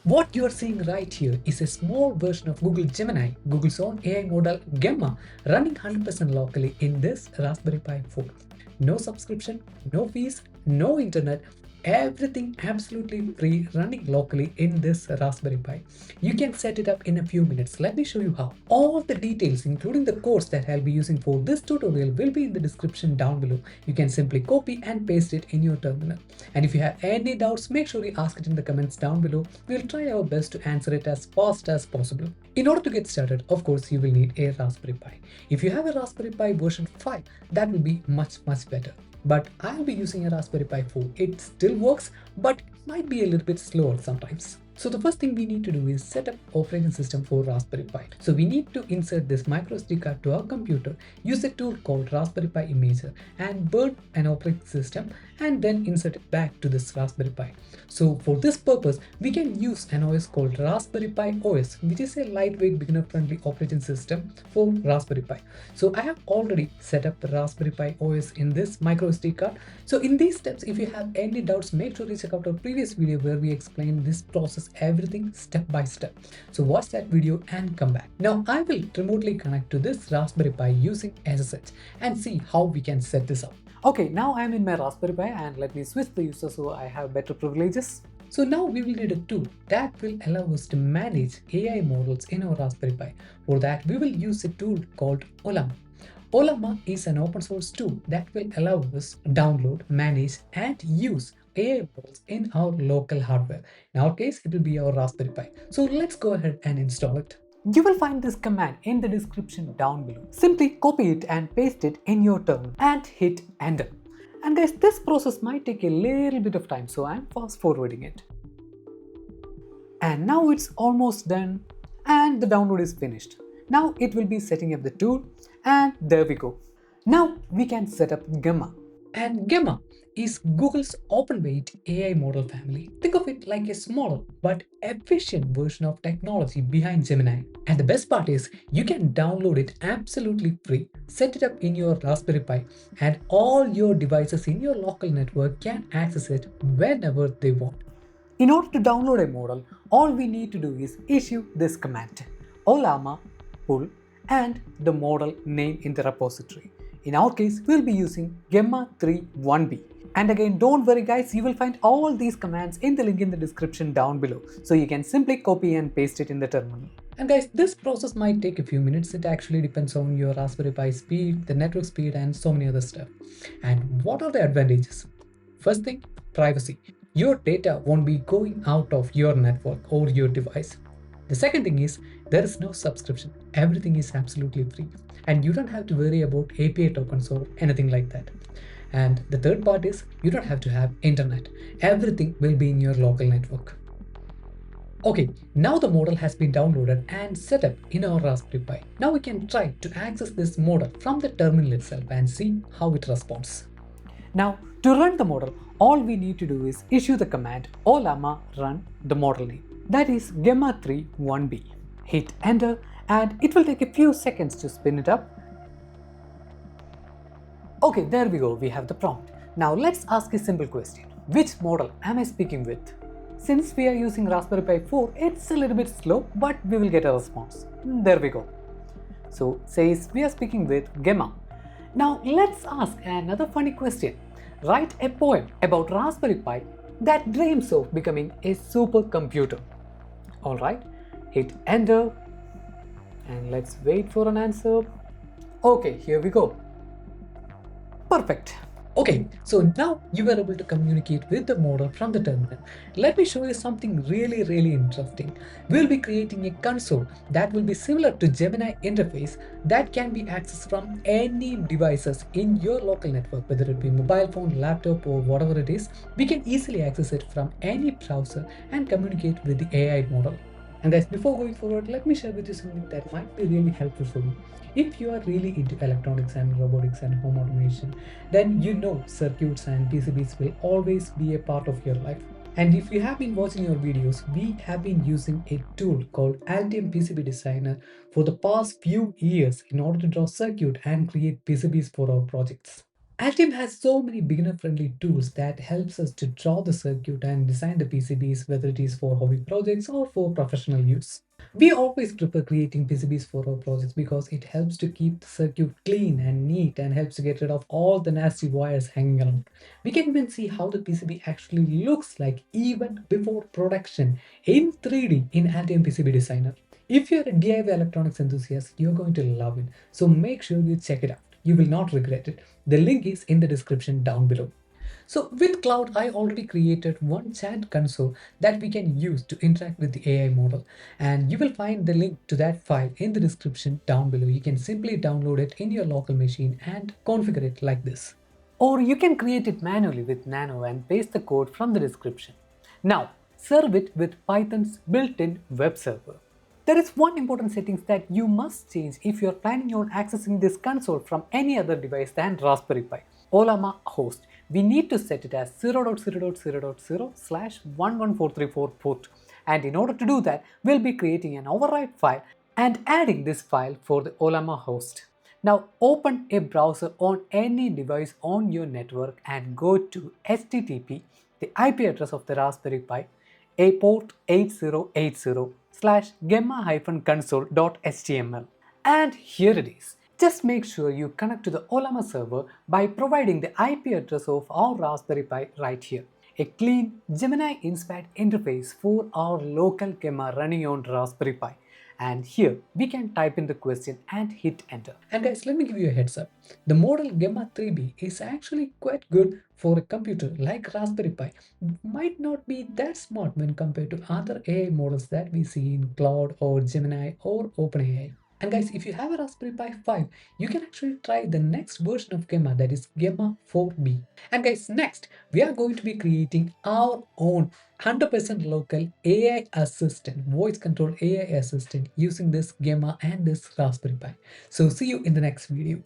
What you are seeing right here is a small version of Google Gemini, Google's own AI model Gemma, running 100% locally in this Raspberry Pi 4. No subscription, no fees, no internet, everything absolutely free running locally in this Raspberry Pi. You can set it up in a few minutes. Let me show you how. All the details, including the codes that I'll be using for this tutorial, will be in the description down below. You can simply copy and paste it in your terminal. And if you have any doubts, make sure you ask it in the comments down below. We'll try our best to answer it as fast as possible. In order to get started, of course, you will need a Raspberry Pi. If you have a Raspberry Pi version 5, that will be much better. But I'll be using a Raspberry Pi 4. It still works, but might be a little bit slower sometimes. So the first thing we need to do is set up operating system for Raspberry Pi. So we need to insert this microSD card to our computer, use a tool called Raspberry Pi Imager and burn an operating system and then insert it back to this Raspberry Pi. So for this purpose, we can use an OS called Raspberry Pi OS, which is a lightweight beginner-friendly operating system for Raspberry Pi. So I have already set up the Raspberry Pi OS in this microSD card. So in these steps, if you have any doubts, make sure you check out our previous video where we explain this process, everything step by step. So watch that video and come back. Now I will remotely connect to this Raspberry Pi using SSH and see how we can set this up. Okay, now I'm in my Raspberry Pi and let me switch the user so I have better privileges. So now we will need a tool that will allow us to manage AI models in our Raspberry Pi. For that, we will use a tool called Ollama. Ollama is an open source tool that will allow us to download, manage, and use AI models in our local hardware. In our case, it will be our Raspberry Pi. So let's go ahead and install it. You will find this command in the description down below. Simply copy it and paste it in your terminal and hit enter. And guys, this process might take a little bit of time, so I'm fast forwarding it. And now it's almost done and the download is finished. Now it will be setting up the tool and there we go. Now we can set up Gemma. And Gemma is Google's open-weight AI model family. Think of it like a smaller but efficient version of technology behind Gemini. And the best part is you can download it absolutely free, set it up in your Raspberry Pi, and all your devices in your local network can access it whenever they want. In order to download a model, all we need to do is issue this command, Ollama pull and the model name in the repository. In our case, we'll be using Gemma 3.1b. And again, don't worry guys, you will find all these commands in the link in the description down below. So you can simply copy and paste it in the terminal. And guys, this process might take a few minutes. It actually depends on your Raspberry Pi speed, the network speed, and so many other stuff. And what are the advantages? First thing, privacy. Your data won't be going out of your network or your device. The second thing is there is no subscription. Everything is absolutely free. And you don't have to worry about API tokens or anything like that. And the third part is you don't have to have internet. Everything will be in your local network. Okay, now the model has been downloaded and set up in our Raspberry Pi. Now we can try to access this model from the terminal itself and see how it responds. Now, to run the model, all we need to do is issue the command Ollama run the model name. That is Gemma 3.1b. Hit enter and it will take a few seconds to spin it up. Okay, there we go, we have the prompt. Now let's ask a simple question. Which model am I speaking with? Since we are using Raspberry Pi 4, it's a little bit slow, but we will get a response. There we go. So says we are speaking with Gemma. Now let's ask another funny question. Write a poem about Raspberry Pi that dreams of becoming a supercomputer. Alright, hit enter and let's wait for an answer. Okay, here we go. Perfect. Okay, so now you were able to communicate with the model from the terminal. Let me show you something really interesting. We'll be creating a console that will be similar to Gemini interface that can be accessed from any devices in your local network, whether it be mobile phone, laptop, or whatever it is. We can easily access it from any browser and communicate with the AI model. And guys, before going forward, let me share with you something that might be really helpful for you. If you are really into electronics and robotics and home automation, then you know circuits and PCBs will always be a part of your life. And if you have been watching your videos, we have been using a tool called Altium PCB Designer for the past few years in order to draw circuit and create PCBs for our projects. Altium has so many beginner-friendly tools that helps us to draw the circuit and design the PCBs, whether it is for hobby projects or for professional use. We always prefer creating PCBs for our projects because it helps to keep the circuit clean and neat and helps to get rid of all the nasty wires hanging around. We can even see how the PCB actually looks like even before production in 3D in Altium PCB Designer. If you're a DIY electronics enthusiast, you're going to love it. So make sure you check it out. You will not regret it. The link is in the description down below. So with Cloud, I already created one chat console that we can use to interact with the AI model. And you will find the link to that file in the description down below. You can simply download it in your local machine and configure it like this. Or you can create it manually with Nano and paste the code from the description. Now, serve it with Python's built-in web server. There is one important settings that you must change if you are planning on accessing this console from any other device than Raspberry Pi. Ollama host. We need to set it as 0.0.0.0/11434 port. And in order to do that, we'll be creating an override file and adding this file for the Ollama host. Now open a browser on any device on your network and go to HTTP, the IP address of the Raspberry Pi, a port 8080/gemma-console.html. And here it is. Just make sure you connect to the Ollama server by providing the IP address of our Raspberry Pi right here. A clean Gemini-inspired interface for our local Gemma running on Raspberry Pi. And here we can type in the question and hit enter. And guys, let me give you a heads up. The model Gemma 3B is actually quite good for a computer like Raspberry Pi. Might not be that smart when compared to other AI models that we see in Cloud or Gemini or OpenAI. And guys, if you have a Raspberry Pi 5, you can actually try the next version of Gemma, that is Gemma 4B. And guys, next we are going to be creating our own 100% local AI assistant, voice control AI assistant using this Gemma and this Raspberry Pi. So see you in the next video.